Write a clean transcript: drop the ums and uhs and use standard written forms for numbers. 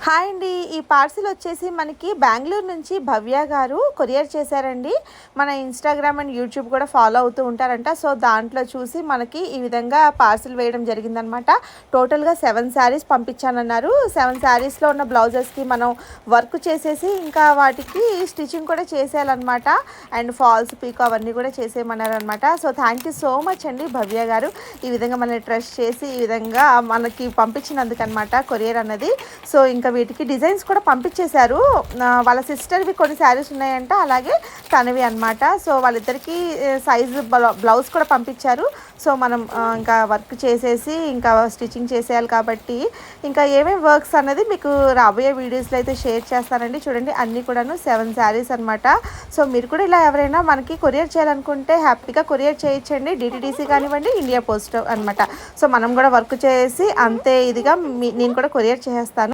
Hi అండి. ఈ parcel వచ్చేసి మనకి బెంగుళూరు నుంచి భవ్య గారు కొరియర్ చేశారండి. మన ఇన్‌స్టాగ్రామ్ అండ్ యూట్యూబ్ కూడా ఫాలో అవుతూ ఉంటారంట. సో, దాంట్లో చూసి మనకి ఈ విధంగా పార్సిల్ వేయడం జరిగిందనమాట. టోటల్‌గా 7 శారీస్ పంపించానన్నారు. 7 శారీస్‌లో ఉన్న బ్లౌజెస్‌కి మనం వర్క్ చేసేసి ఇంకా వాటికి స్టిచ్చింగ్ కూడా చేసేయాలనమాట. అండ్ ఫాల్స్, పీకో అవన్నీ కూడా చేసేయమన్నారనమాట. So, thank you so much అండి భవ్య గారు. ఈ విధంగా మనల్ని ట్రస్ట్ చేసి ఈ విధంగా మనకి పంపించినందుకనమాట కొరియర్ అన్నది. సో, ఇంకా వీటికి డిజైన్స్ కూడా పంపించేశారు. వాళ్ళ సిస్టర్వి కొన్ని శారీస్ ఉన్నాయంట, అలాగే తనవి అనమాట. సో, వాళ్ళిద్దరికీ సైజు బ్లౌజ్ కూడా పంపించారు. సో, మనం ఇంకా వర్క్ చేసేసి ఇంకా స్టిచ్చింగ్ చేసేయాలి కాబట్టి ఇంకా ఏమేమి వర్క్స్ అన్నది మీకు రాబోయే వీడియోస్లో అయితే షేర్ చేస్తానండి. చూడండి, అన్నీ కూడాను 7 శారీస్ అనమాట. సో, మీరు కూడా ఇలా ఎవరైనా మనకి కొరియర్ చేయాలనుకుంటే హ్యాపీగా కొరియర్ చేయొచ్చండి. డిటీడీసీ కానివ్వండి, ఇండియా పోస్ట్ అనమాట. సో, మనం కూడా వర్క్ చేసి అంతే ఇదిగా నేను కూడా కొరియర్ చేసేస్తాను.